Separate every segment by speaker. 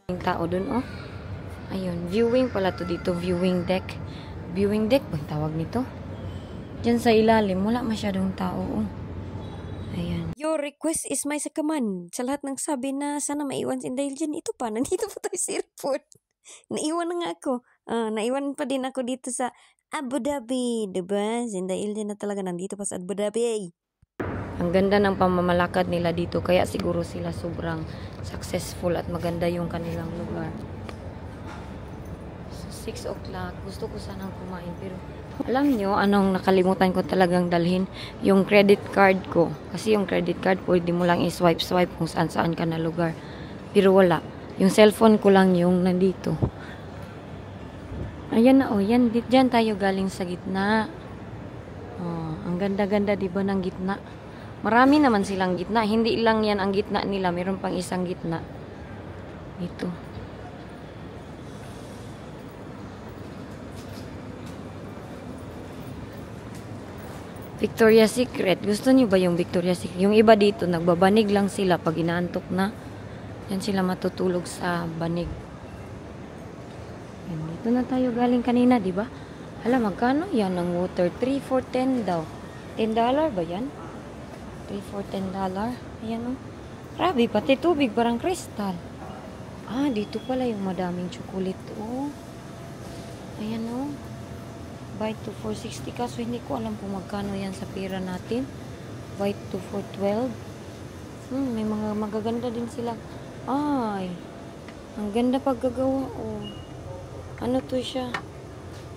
Speaker 1: Yung tao dun, oh. Ayun, viewing pala to dito, viewing deck. Viewing deck, bang tawag nito? Diyan sa ilalim, wala masyadong tao, oh. Ayan.
Speaker 2: Your request is my sakaman. Sa lahat ng sabi na sana maiwan si dahil dyan, ito pa, nandito pa tayo sa airport. Naiwan na nga ako. Naiwan pa din ako dito sa Abu Dhabi. Diba? Dahil dyan na talaga nandito pa sa Abu Dhabi.
Speaker 1: Ang ganda ng pamamalakad nila dito, kaya siguro sila sobrang successful at maganda yung kanilang lugar. So, 6 o'clock, gusto ko sanang kumain, pero alam nyo, anong nakalimutan ko talagang dalhin? Yung credit card ko. Kasi yung credit card, pwede mo lang i-swipe kung saan-saan ka na lugar. Pero wala. Yung cellphone ko lang yung nandito. Ayan na, oh, yan, dyan tayo galing sa gitna. Oh, ang ganda-ganda, diba, ng gitna? Marami naman silang gitna. Hindi lang yan ang gitna nila. Meron pang isang gitna. Ito. Victoria's Secret. Gusto niyo ba yung Victoria's Secret? Yung iba dito, nagbabanig lang sila pag inaantok na. Yan sila matutulog sa banig. Yan, dito na tayo galing kanina, di ba? Hala, magkano yan ang water? 3 for 10 daw. $10 ba yan? 3 for $10. Ayan, oh. Grabe, pati tubig, parang kristal. Ah, dito pala yung madaming chocolate, oh. Ayan, oh. Buy 2 for 60. Kaso hindi ko alam kung magkano yan sa pera natin. Buy 2 for 12. May mga magaganda din sila. Ay, ang ganda paggagawa, oh. Ano to siya?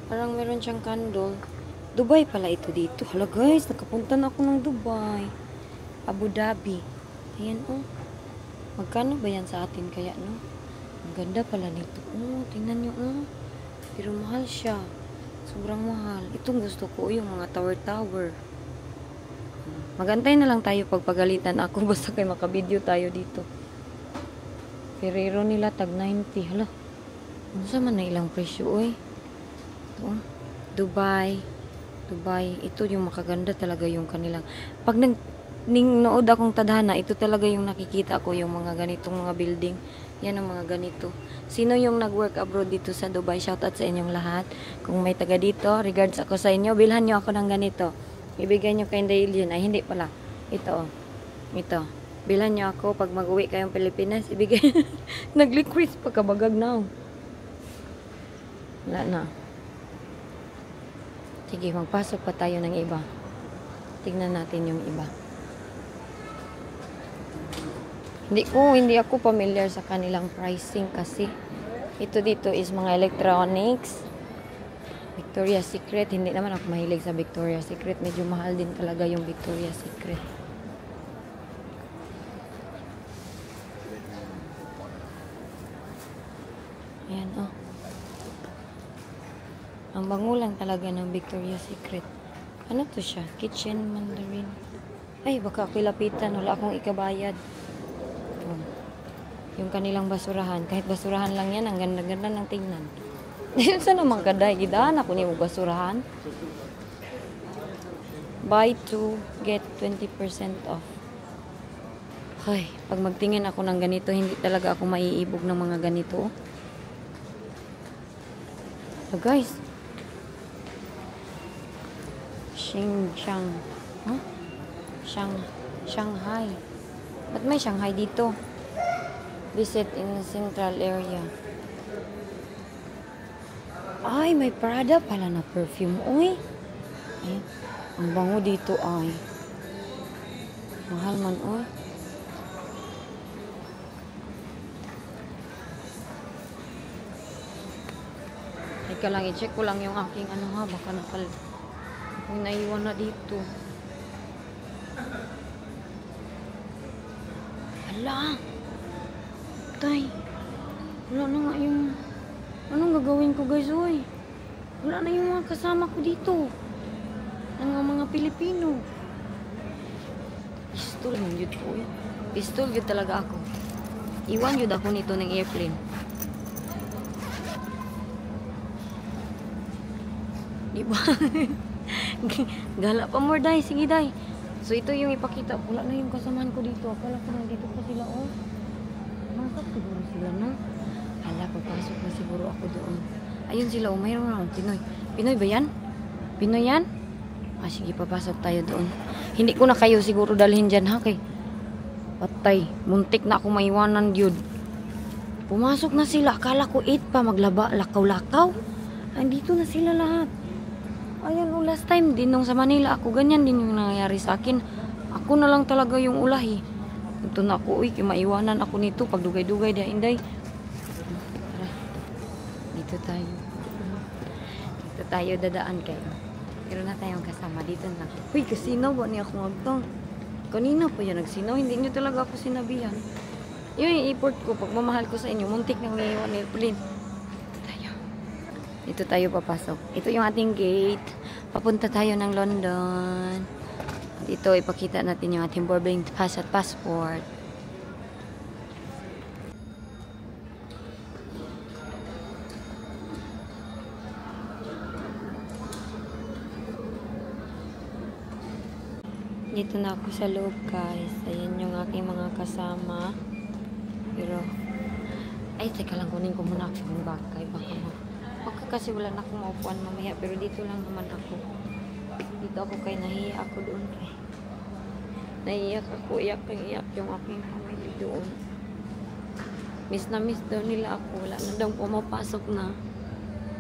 Speaker 1: Parang meron siyang candle. Dubai pala ito dito. Hala guys, nakapunta na ako ng Dubai. Abu Dhabi. Ayan, oh. Magkano ba yan sa atin kaya, no? Ang ganda pala nito. Oh, tingnan nyo, oh. Pero mahal siya. Sobrang mahal. Itong gusto ko, yung mga tower. Magantay na lang tayo pagpagalitan ako. Basta kayo makabideo tayo dito. Ferrero nila tag 90. Hala. Ano sa man na ilang presyo, oy. Ito, oh. Dubai. Ito yung makaganda talaga yung kanilang. Pag nood akong tadhana, ito talaga yung nakikita ko, yung mga ganitong mga building. Yan ang mga ganito. Sino yung nag-work abroad dito sa Dubai? Shoutout sa inyong lahat. Kung may taga dito, regards ako sa inyo. Bilhan nyo ako ng ganito. Ibigay nyo kay Dailin. Ay, hindi pala. Ito, oh. Ito. Bilhan nyo ako pag mag-uwi kayong Pilipinas. Ibigay. Nag-request pagkabagag na. Wala na. Sige, magpasok pa tayo ng iba. Tignan natin yung iba. Hindi ako familiar sa kanilang pricing kasi ito dito is mga electronics. Victoria's Secret. Hindi naman ako mahilig sa Victoria's Secret. Medyo mahal din talaga yung Victoria's Secret. Ayan, oh. Ang bango lang talaga ng Victoria's Secret. Ano to siya? Kitchen Mandarin. Ay, baka ako'y lapitan. Wala akong ikabayad. Yung kanilang basurahan. Kahit basurahan lang yan, ang ganda-ganda ng tingnan. Saan naman kaday? Gidaan ako niyo basurahan. Buy 2, get 20% off. Ay, pag magtingin ako ng ganito, hindi talaga ako maiibog ng mga ganito. So guys, Xinjiang. Huh? Shanghai. Ba't may Shanghai dito? Visit in central area. Ay, may Prada pala na perfume. Uy. Ay, ang bango dito ay. Mahal man, uy. Teka lang, i-check ko lang yung aking ano ha. Baka may naiwan na dito. Hala. Tay. Wala na nga yung... Anong gagawin ko guys, uy? Wala na yung mga kasama ko dito. Mga Pilipino. Pistol man yun po eh. Pistol yun talaga ako. Iwan yun ako nito ng airplane. Diba? Gala pa more, day. Sige, day. So, ito yung ipakita. Wala na yung kasamaan ko dito. Akala ko nandito pa sila, oh. Masap siguro sila, no? Hala, papasok na siguro ako doon. Ayun sila, oh. Mayroon na. Pinoy. Pinoy ba yan? Pinoy yan? Ah, sige, papasok tayo doon. Hindi ko na kayo siguro dalhin dyan, ha? Kay patay. Muntik na ako maiwanan, yun. Pumasok na sila. Akala ko 8 pa. Maglaba. Lakaw-lakaw. Andito na sila lahat. Ayan, oh, last time din nung sa Manila, ako ganyan din yung nangyayari sa akin. Ako na lang talaga yung ulahi. Ito na ako, uy, maiwanan ako nito. Pag dugay-dugay, inday. Tara, dito tayo. Dito tayo dadaan kayo. Meron na tayong kasama dito na. Uy, kasinaw ba niya akong agtong? Kanina pa yan nagsinaw. Hindi nyo talaga ako sinabihan. Yun yung import ko. Pag mamahal ko sa inyo, muntik nang naiwan airplane. Dito tayo papasok. Ito yung ating gate. Papunta tayo ng London. Dito, ipakita natin yung ating boarding pass at passport. Dito na ako sa loob, guys. Ayan yung aking mga kasama. Pero, ay, teka lang, kunin ko muna akong bagay. Baka kasi wala na akong maupuan mamaya. Pero dito lang naman ako. Dito ako kay nahiya ako doon. Naiyak ako. Iyak yung aking family doon. Miss na miss daw nila ako. Wala na daw pumapasok na.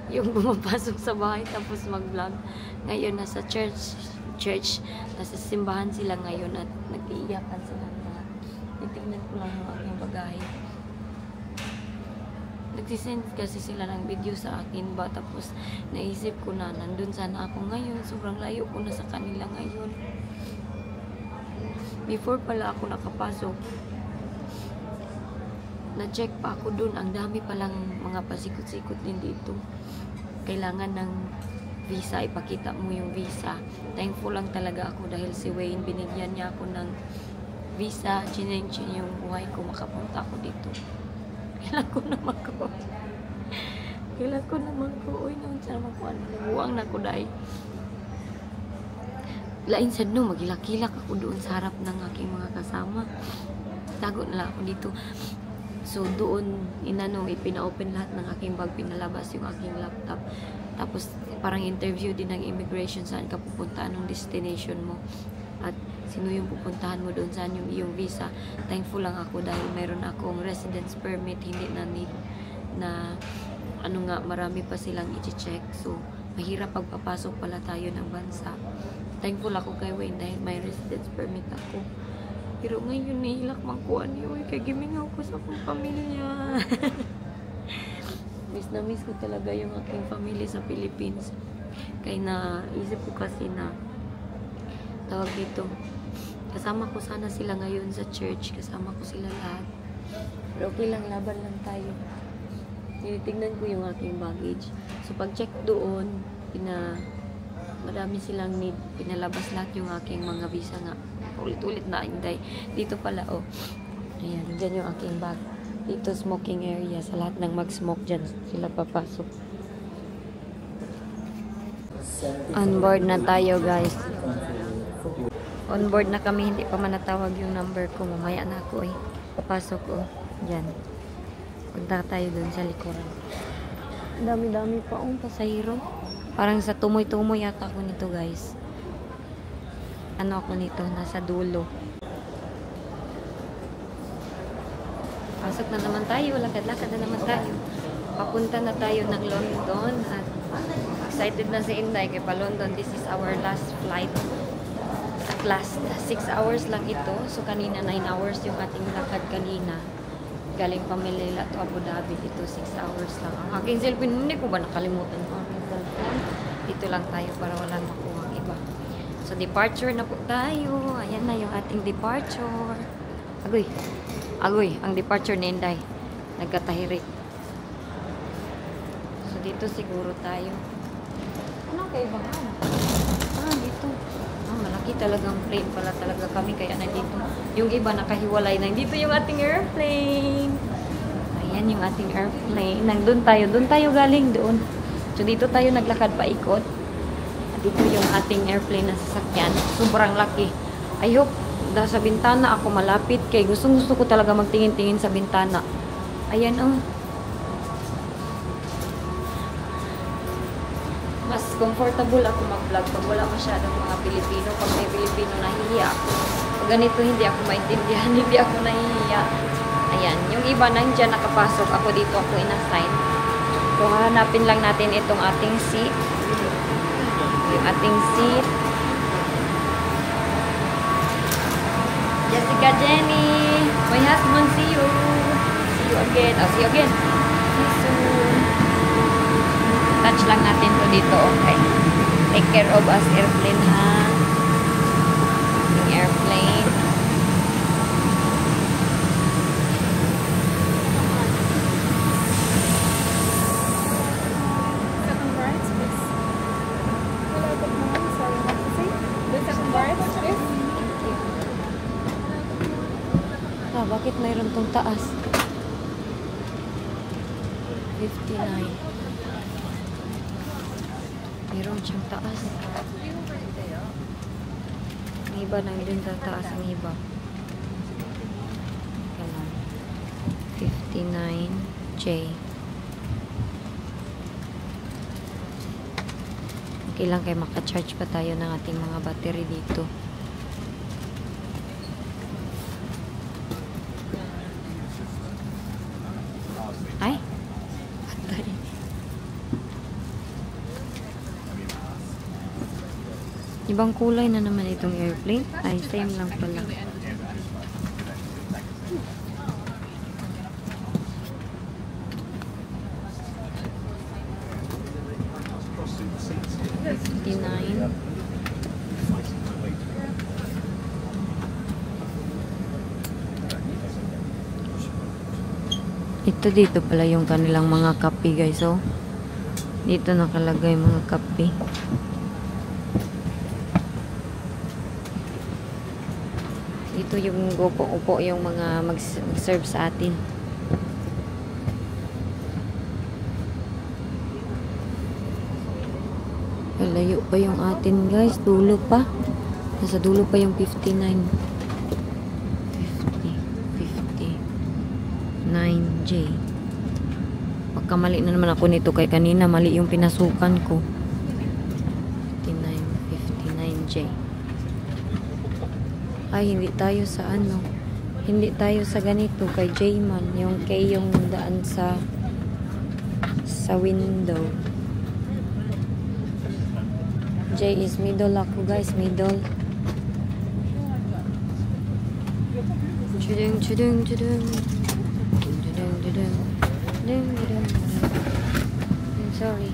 Speaker 1: Yung pumapasok sa bahay tapos mag-vlog. Ngayon nasa church. Nasa simbahan sila ngayon at nag-iiyakan sila na. Titignan ko lang yung aking bagahe. Nagsisend kasi sila ng video sa akin ba, tapos naisip ko na nandun sana ako ngayon, sobrang layo ko na sa kanila ngayon. Before pala ako nakapasok, na-check pa ako dun, ang dami palang mga pasikot-sikot din dito. Kailangan ng visa, ipakita mo yung visa. Thankful lang talaga ako dahil si Wayne, binigyan niya ako ng visa, chinenche yung buhay ko, makapunta ako dito. Kailan ko naman ko. Uy, naman siya naman ko. Nabuwang na ko dahil. Lain sad no, magilak-kilak ako doon sa harap ng aking mga kasama. Tago na lang ako dito. So, doon, ipina-open lahat ng aking bag. Pinalabas yung aking laptop. Tapos, parang interview din ng immigration. Saan ka pupunta? Anong destination mo? At sino yung pupuntahan mo doon, saan yung iyong visa. Thankful lang ako dahil mayroon akong residence permit, hindi na need na marami pa silang i-check. So, mahirap pagpapasok pala tayo ng bansa. Thankful ako kay Wayne dahil may residence permit ako. Pero ngayon, nihilak mangkuhan niyo. Kaya gimingaw ko sa akong pamilya. Miss na miss ko talaga yung aking family sa Philippines. Kaya naisip ko kasi na tawag dito, kasama ko sana sila ngayon sa church, kasama ko sila lahat, pero okay lang, laban lang tayo. Tinitignan ko yung aking baggage, so pag check doon, marami silang need, pinalabas lahat yung aking mga visa nga, ulit-ulit na inday. Dito pala, oh, ayan, dyan yung aking bag, dito smoking area, sa lahat ng mag-smoke dyan sila papasok. On board na tayo, guys. On board na kami, hindi pa man natawag yung number ko. Mamaya na ako papasok ko. Diyan. Punta tayo dun sa likuran. Dami-dami pa pasahero. Parang sa tumoy-tumoy yata ako nito, guys. Ano ako nito? Nasa dulo. Pasok na naman tayo. Lakad-lakad na naman tayo. papunta na tayo ng London at excited na si Inday kay pa London. This is our last flight. At last, 6 hours lang ito. So kanina 9 hours yung ating lakad kanina. Galing pa Manila to Abu Dhabi. Ito 6 hours lang. Ang aking cellphone, hindi ko ba nakalimutan ang aking cellphone? Dito lang tayo para walang makuha ang iba. So departure na po tayo. Ayan na yung ating departure. Agoy. Agoy, ang departure ni Inday. Nagkatahirik. So dito siguro tayo. Ano kaibahan? Dito. Malaki talagang plane pala talaga kami kaya nandito. Yung iba nakahiwalay na. Dito yung ating airplane. Ayan yung ating airplane. Doon tayo galing doon. So dito tayo naglakad paikot. Dito yung ating airplane na sasakyan. Sobrang laki. I hope sa bintana ako malapit kay gusto ko talaga magtingin-tingin sa bintana. Ayan mas comfortable ako mag-vlog pag wala masyadong mga Pilipino. Pag may Pilipino, nahihiya ako. Pag ganito, hindi ako maintindihan. Hindi ako nahihiya. Ayan. Yung iba nandiyan nakapasok. Ako dito ako inassign. So, hahanapin lang natin itong ating seat. Yung ating seat. Jessica, Jenny. My husband, see you. See you again. See you again. See you soon. Touch lang natin to dito, okay? Take care of us, airplane, ha? Yung airplane.
Speaker 3: Second right, please. Hello, good morning. Sorry, what to say? The second right, please.
Speaker 1: Bakit mayroon tong taas? 59. Mayroon siyang taas. Ang iba na din taas ang iba. Ganun. 59J. Okay lang kaya maka-charge pa tayo ng ating mga battery dito. Ay! Patay. Ibang kulay na naman itong airplane. Ay, same lang pala. Ito dito pala yung kanilang mga kape guys. So, dito nakalagay mga kape. Dito yung upo yung mga mag-serve sa atin. Layo pa yung atin guys. Dulo pa. Nasa dulo pa yung 59. 9J. Pagkamali na naman ako nito kay kanina mali yung pinasukan ko. 59J. Ay, hindi tayo sa ano. Hindi tayo sa ganito kay J-Man. Yung K yung daan sa window. J is middle ako guys. Middle. Chudung, chudung, chudung. Sorry.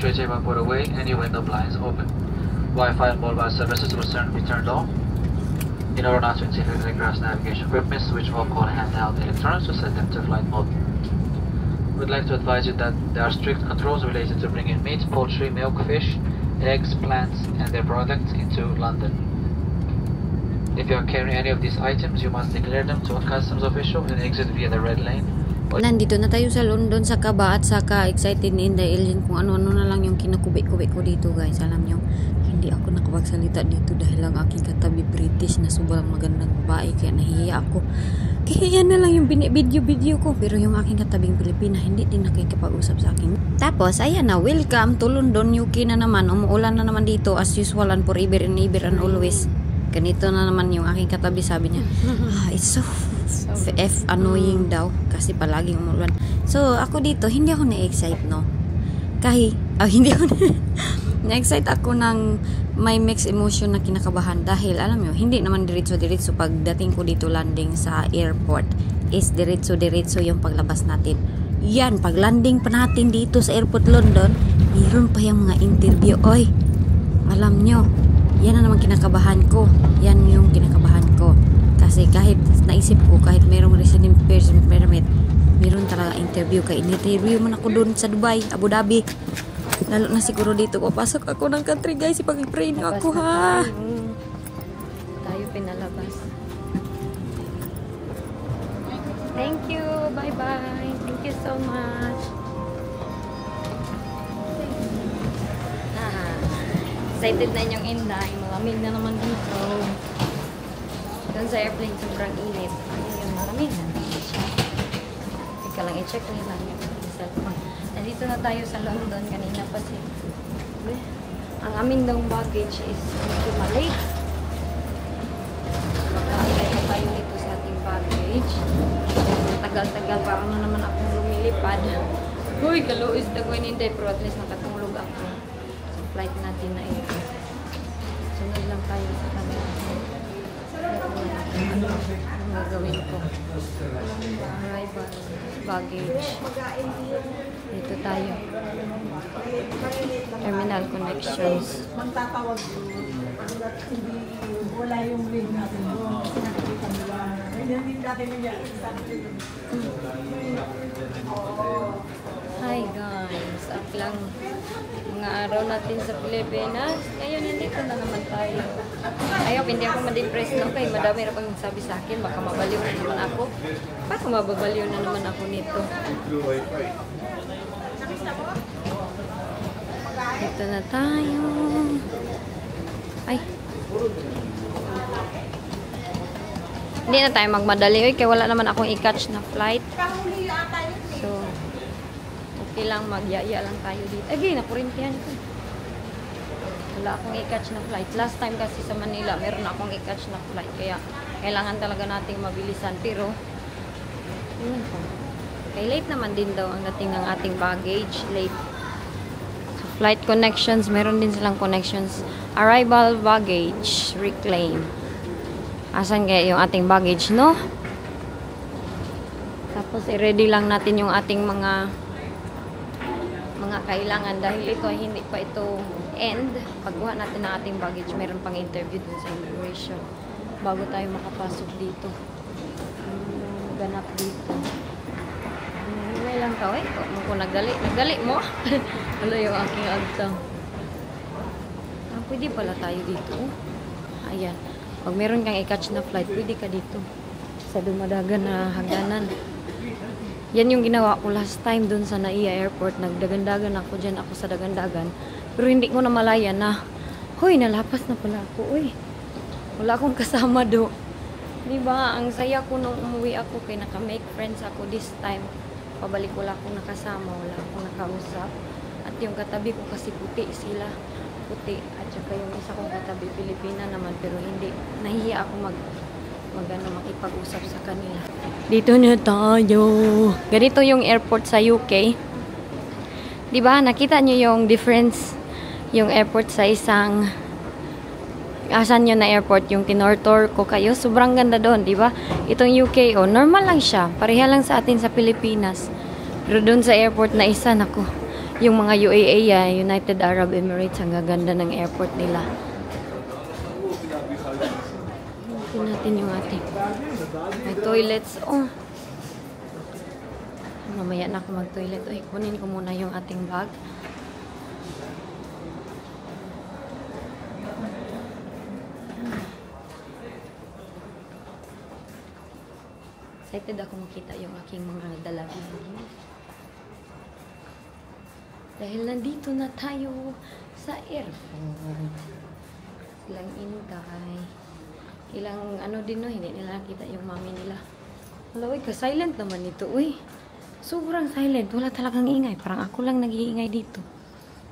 Speaker 4: tray table put away, any window blinds open. Wi-Fi and mobile services will be turned off. In order not to interfere with aircraft's navigation equipment, switch off all handheld electronics to set them to flight mode. We'd like to advise you that there are strict controls related to bringing meat, poultry, milk, fish, eggs, plants, and their products into London. If you are carrying any of these items, you must declare them to a customs official and exit via the red lane.
Speaker 2: Nandito na tayo sa London, sa kaba at saka excited ni Inday Elgin kung ano-ano na lang yung kinakubik-kubik ko dito, guys. Alam nyo, hindi ako nakapagsalita dito dahil ang aking katabi British na sobrang magandang babae, kaya nahihiya ako. Kaya yan na lang yung video ko. Pero yung aking katabing Pilipina, hindi din nakikipag-usap sa akin. Tapos, ayan na, welcome to London, UK na naman. Umuulan na naman dito as usual and forever and ever and always. Ganito na naman yung aking katabi, sabi niya. It's so annoying daw kasi palaging umulan. So, ako dito, hindi ako na-excite, no? Hindi ako na-excite ako ng may mixed emotion na kinakabahan dahil, alam nyo, hindi naman diretso-diretso pagdating ko dito landing sa airport is diretso-diretso yung paglabas natin. Yan, pag landing pa natin dito sa airport London, mayroon pa yung mga interview. Oy, alam nyo, yan na naman kinakabahan ko. Yan yung kinakabahan ko. Kasi kahit naisip ko, kahit mayroong resident permit, mayroon talaga interview. Kaya in-interview man ako doon sa Dubai, Abu Dhabi. Lalo na siguro dito, papasok ako ng country, guys. Ipag-pray na ako, ha?
Speaker 1: Tayo pinalabas. Thank you. Bye-bye. Thank you so much. Excited na yung Inday. Malamig na naman dito. Doon sa airplane, sobrang init. Ayun, malamig na naman siya. Ika lang, i-check lang yung cellphone. Nandito na tayo sa London. Kanina pa si... Ang amin daw baggage is medyo maliit. Magkakilay na tayo dito sa ating baggage. Tagal-tagal pa ano naman akong lumilipad. Uy, kaluis na ko hindi. Pero at least nakatulog ako. Sa flight natin na ito. Sunod lang tayo sa kanila. Ano gagawin ko? Arrival baggage. Dito tayo. Terminal connections.
Speaker 3: Magtatawag wala yung rig natin doon. Hindi natin
Speaker 1: Hi guys, up lang mga araw natin sa Pilipinas. Ngayon nandito na naman tayo. Ayaw, hindi ako ma-depress no, kaya madami na pang sabi sa akin, baka mabaliw na naman ako. Baka mababaliw na naman ako nito. Dito na tayo. Ay. Hindi na tayo magmadali. Kaya wala naman akong i-catch na flight. So, okay lang, magyaya lang tayo dito. Again, napurintihan ko. Wala akong i-catch na flight. Last time kasi sa Manila, meron akong i-catch na flight. Kaya, kailangan talaga nating mabilisan. Pero, yun po. Kaya late naman din daw ang dating ng ating baggage. Late. So, flight connections, meron din silang connections. Arrival baggage, reclaim. Asan kaya yung ating baggage, no? Tapos, i-ready lang natin yung ating mga kailangan dahil ito ay hindi pa ito end. Pagkuha natin ng ating baggage, meron pang interview dun sa immigration bago tayo makapasok dito. Ganap dito. May lang ka, eh. Kung nagdali mo. Wala yung aking agtang. Pwede pala tayo dito. Ayan. Pag meron kang i-catch na flight, pwede ka dito. Sa dumadagan na hagdanan. Yan yung ginawa ko last time dun sa Naiya Airport. Nagdagandagan ako dyan, ako sa dagandagan. Pero hindi ko na malaya na, hoy, nalapas na pala ako. Uy, wala akong kasama do. Diba, ang saya ko nung umuwi ako kay naka-make friends ako this time. Pabalik wala akong nakasama, wala akong nakausap. At yung katabi ko kasi puti sila. Puti. At saka yung isa kong katabi, Pilipina naman. Pero hindi, nahihiya ako makipag-usap sa kanila. Dito na tayo. Ganito yung airport sa UK. Diba, nakita nyo yung difference, yung airport sa isang asan yun na airport, yung tinortor ko kayo. Sobrang ganda doon, diba? Itong UK, oh, normal lang siya. Pareha lang sa atin sa Pilipinas. Pero doon sa airport na isa, naku, Yung mga UAE, United Arab Emirates, ang gaganda ng airport nila. Tingnan natin yung ating may toilets. Oh. Mamaya na ako mag-toilet. Ay, kunin ko muna yung ating bag. Excited ako makita yung aking mga dalagin. Dahil nandito na tayo sa airport. Silang intay. Ilang ano din no, hindi nila nakita yung mami nila. Hala, uy, ka-silent naman ito, uy. Sobrang silent, wala talagang ingay. Parang ako lang nag-iingay dito.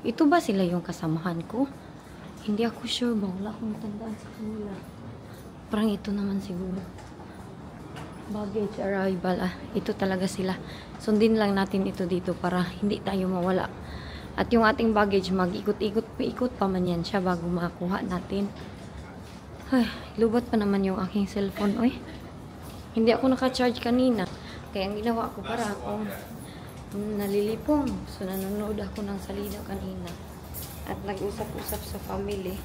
Speaker 1: Ito ba sila yung kasamahan ko? Hindi ako sure ba, wala akong tandaan sa kanila. Parang ito naman siguro. Baggage arrival, ito talaga sila. Sundin lang natin ito dito para hindi tayo mawala. At yung ating baggage, mag-ikot pa man yan siya bago makakuha natin. Ay, lubat pa naman yung aking cellphone, oy. Hindi ako naka-charge kanina. Kaya ang ginawa ko para akong nalilipong. So, nanonood ako ng salida kanina. At nag-usap-usap sa family.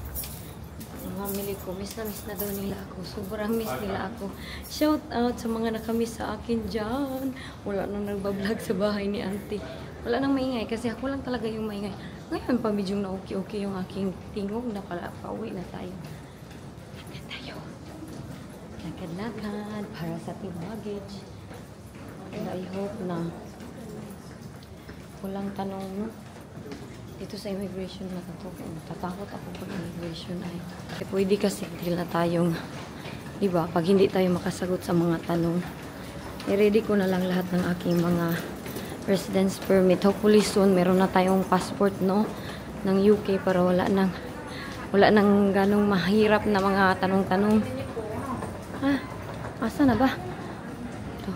Speaker 1: Ang family ko, miss na daw nila ako. Sobrang miss nila ako. Shout out sa mga nakamiss sa akin dyan. Wala nang nagbablog sa bahay ni auntie. Wala nang maingay kasi ako lang talaga yung maingay. Ngayon pa medyo na okay yung aking tingog na pala. Pauwi na tayo. Lakad-lakad para sa ating baggage. Kaya I hope na walang tanong no? Dito sa immigration na ito. Tatakot ako pag immigration ay. Pwede kasi hindi na tayong, diba, pag hindi tayo makasagot sa mga tanong, i-ready ko na lang lahat ng aking mga residence permit. Hopefully soon, meron na tayong passport, no? Ng UK para wala nang ganong mahirap na mga tanong-tanong. Asa na ba? Ito.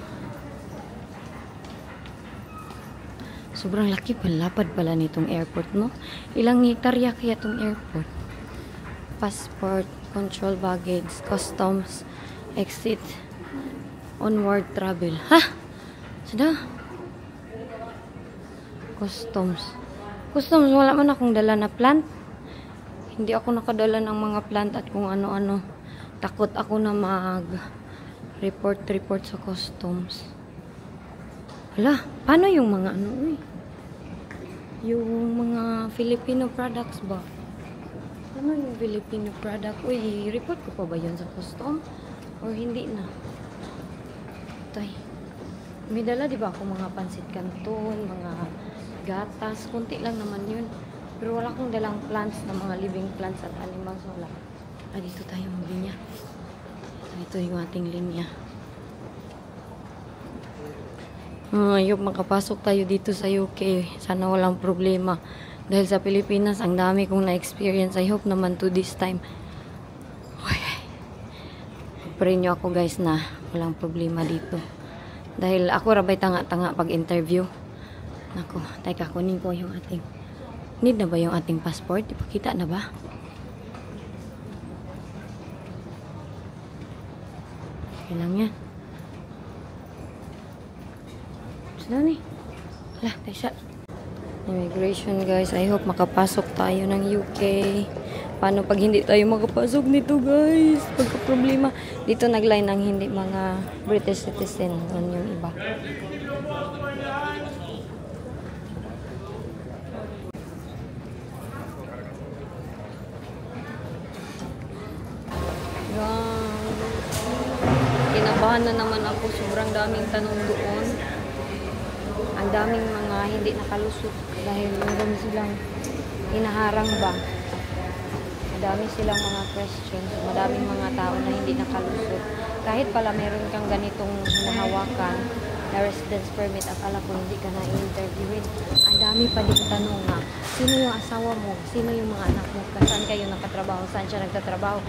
Speaker 1: Sobrang laki lapad pala nitong airport, no? Ilang hektarya kaya itong airport? Passport, control baggage, customs, exit, onward travel. Sada? Customs. Customs, wala man akong dala na plant. Hindi ako nakadala ng mga plant at kung ano-ano. Takot ako na report sa customs. Hala, paano yung mga ano, uy? Yung mga Filipino products ba? Ano yung Filipino product? Uy, report ko pa ba yun sa custom? Or hindi na? Tay. May dala, di ba ako mga pansit canton, mga gatas, konti lang naman yun. Pero wala akong dalang plants na mga living plants at animals, wala. Dito tayo maglinya. Ito yung ating linya. Ayop, makapasok tayo dito sa UK. Sana walang problema. Dahil sa Pilipinas, ang dami kong na-experience. I hope naman to this time. Pray nyo ako guys na walang problema dito. Dahil ako rabay tanga-tanga pag interview. Nako, teka, kunin ko yung ating. Need na ba yung ating passport? Ipakita na ba? Okay lang yan. Saan ni? Hala, tayo. Immigration guys. I hope makapasok tayo ng UK. Paano pag hindi tayo makapasok nito guys? Pagka problema. Dito nagline ng hindi mga British citizen. Yan yung iba. Kinabahan na naman ako. Sobrang daming tanong doon. Ang daming mga hindi nakalusot dahil meron silang hinaharang ba. Madami silang mga questions. Madaming mga tao na hindi nakalusot. Kahit pala meron kang ganitong hinahawakan na residence permit, akala ko hindi ka na i-interviewin. Ang dami pa din tanong nga. Sino yung asawa mo? Sino yung mga anak mo? Saan kayo nakatrabaho? Saan siya nagtatrabaho?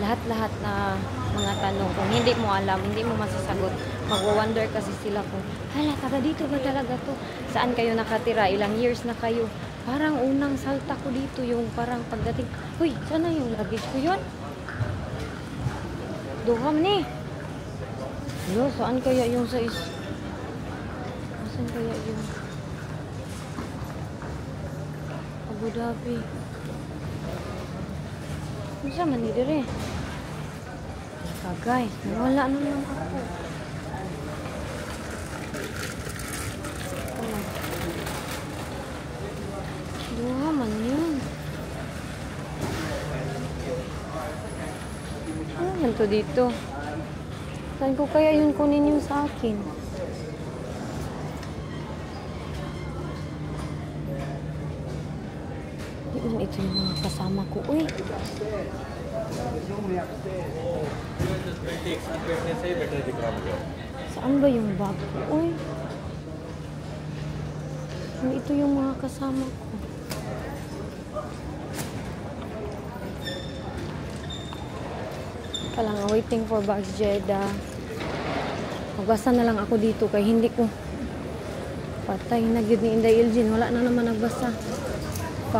Speaker 1: Lahat-lahat na mga tanong. Kung hindi mo alam, hindi mo masasagot, mag-wonder kasi sila kung, hala, taga dito ba talaga to? Saan kayo nakatira? Ilang years na kayo? Parang unang salta ko dito, yung parang pagdating, uy, sana yung luggage ko yun? Duham ni. Yo, saan kaya yung saan kaya yung Abu Dhabi. Bisa man ni dire. Kagay, wala naman ako. Duha man yun. Ano man to dito? Saan ko kaya yun kunin yung sa akin? Di man ito yung mga kasama ko. Uy! Saan ba yung bag ko? Uy! Ito yung mga kasama ko. Kailangan waiting for bags, Jeddah. Magbasa na lang ako dito kay hindi ko patay na gyud ni Inday Elgin. Wala na naman nagbasa. 5.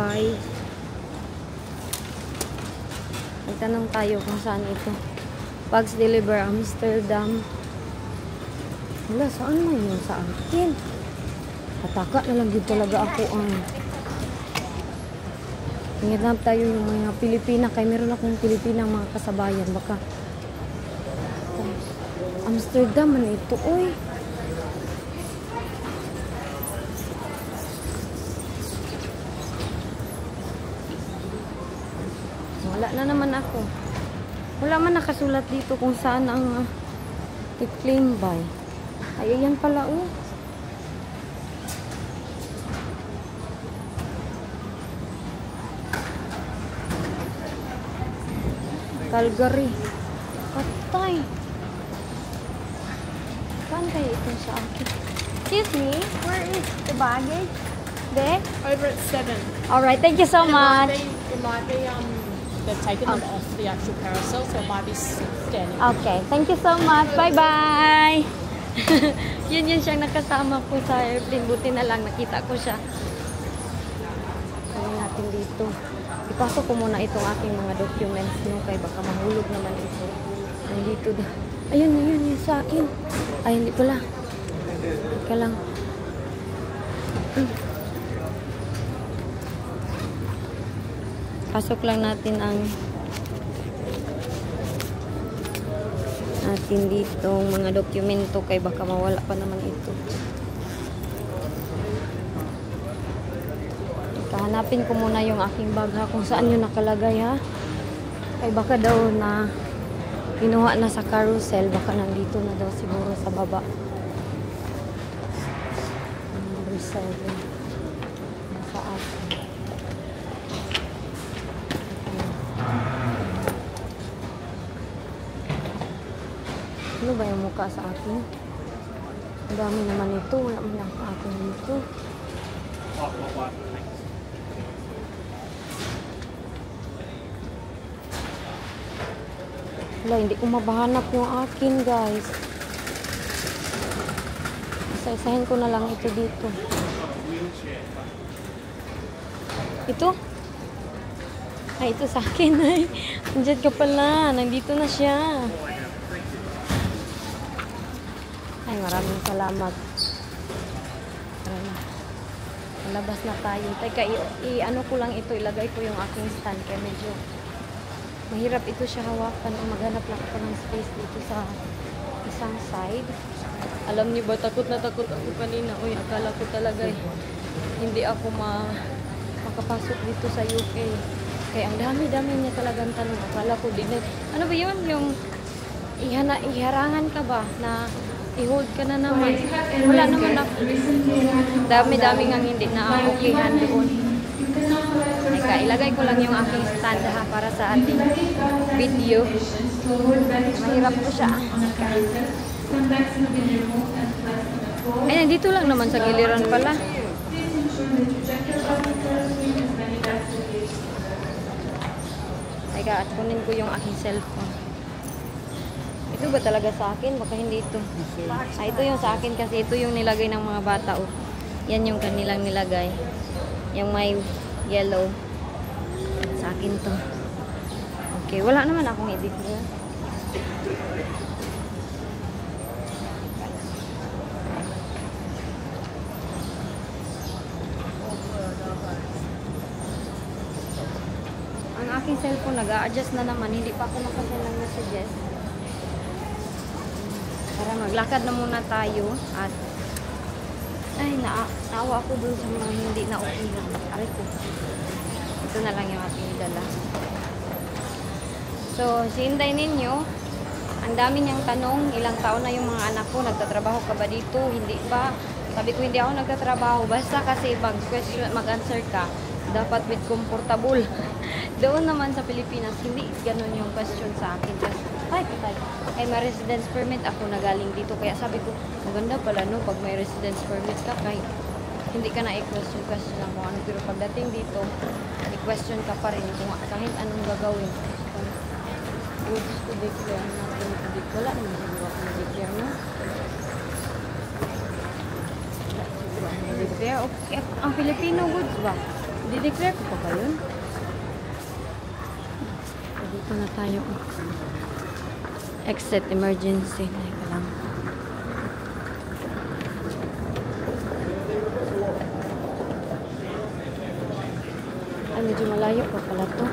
Speaker 1: Nagtanong tayo kung saan ito. Bags deliver Amsterdam. Wala, saan man yun sa akin? Pataka na lang dito talaga ako ang hinap tayo yung mga Pilipina kay meron akong Pilipinang mga kasabayan baka Amsterdam man ito oy. Wala na naman ako. Wala man nakasulat dito kung saan ang claim by. Ay ayan pala oh. Calgary. Patay. Saan kaya ito sa akin? Excuse me, where is the baggage? There?
Speaker 3: Over at 7.
Speaker 1: Alright, thank you so much.
Speaker 3: It might be they've taken them off the actual carousel, so it might be standing.
Speaker 1: Okay, thank you so much. Bye-bye. Yun siyang nakasama ko sa airplane. Buti na lang nakita ko siya. Kaya natin dito. Ipasok ko muna itong aking mga documents no, kay baka mahulog naman ito. Nandito da. Ayun, yun sa akin. Ay, hindi pala. Ika lang. Pasok lang natin ang natin ditong mga dokumento kay baka mawala pa naman ito. Hanapin ko muna yung aking bag ha, kung saan yun nakalagay ha. Kay baka daw na pinuha na sa carousel, baka nandito na daw siguro sa baba. Number 7. Nasa akin. Ano ba yung mukha sa akin? Ang dami naman ito. Wala mo lang sa akin dito. Wala, hindi ko mabahanap yung akin, guys. Isa-isahin ko na lang ito dito. Ito? Ay, ito sa akin. Ay, nandiyan ka pala. Nandito na siya. Ay, maraming salamat. Malabas na tayo. Teka, i-ano ko lang ito. Ilagay ko yung aking stand. Kaya medyo mahirap ito siya hawakan. Maghanap lang ako ng space dito sa isang side. Alam niyo ba, takot na takot ako kanina. Uy, akala ko talaga hindi ako makapasok dito sa UK. Kaya ang dami-dami niya talagang tanong. Akala ko din. Ano ba yun? Yung iharangan ka ba na i-hold ka na naman? Wala naman ako. Dami-dami nga hindi na okayhan doon. Teka, ilagay ko lang yung aking stand ha, para sa ating video. Mahirap ko siya. Ay, nandito lang naman sa giliran pala. Teka, at kunin ko yung aking cellphone. Ito ba talaga sa akin? Baka hindi ito. Ah, ito yung sa akin kasi ito yung nilagay ng mga bata. Oh. Yan yung kanilang nilagay. Yung may yellow. Sa akin to. Okay, wala naman akong edit niya. aking cellphone. Nag-a-adjust na naman. Hindi pa ako nakasend ng messages. Tara, maglakad na muna tayo. At, ay, naawa ako dun sa mga hindi na okay lang. Aray ko. Ito na lang yung ating dala. So, si Inday ninyo, ang dami niyang tanong, ilang taon na yung mga anak ko, nagtatrabaho ka ba dito? Hindi ba? Sabi ko, hindi ako nagtatrabaho. Basta kasi mag-answer ka, dapat with comfortable. Doon naman sa Pilipinas, hindi ganun yung question sa akin. Just, ay, may residence permit ako na galing dito. Kaya sabi ko, maganda pala no, pag may residence permit ka, kahit hindi ka na i-question lang kung ano. Pero pagdating dito, i-question ka pa rin kung kahit anong gagawin. Goods to declare natin. Wala naman siguro ako na-declare, no? Wala siguro ako na-declare. Okay. Ang Filipino goods ba? Di-declare ko pa ba yun? So, dito na tayo. Exit emergency. Teka lang. Ay, medyo malayo pa pala to.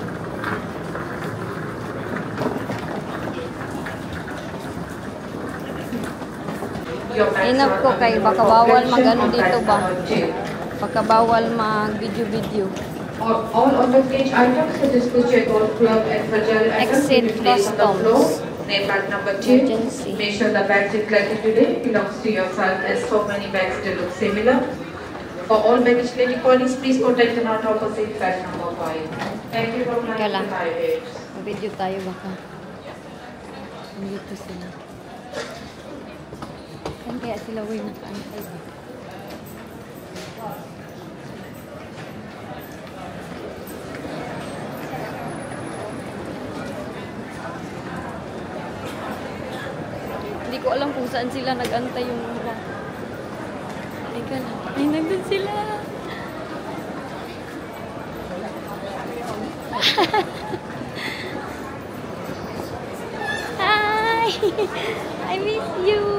Speaker 1: Inap ko kay baka bawal mag-ano dito ba? Baka bawal mag-video-video.
Speaker 5: All on-the-page items such as Kuche Gold Club and fragile items
Speaker 1: Exit
Speaker 5: will be placed on the floor.
Speaker 1: customs.
Speaker 5: Name bag number 2.
Speaker 1: Emergency.
Speaker 5: Make sure the bags you collected today belongs to yourself as so many bags do look similar. For all baggage claim queries, please contact the not opposite bag number 5. Thank you for
Speaker 1: Teka lang.
Speaker 5: flying.
Speaker 1: Video tayo baka. Dito sila. Saan kaya sila way nakaantay ba? Hindi ko alam kung saan sila nag-antay yung mga. Ay, nandun sila. Hi! I miss you!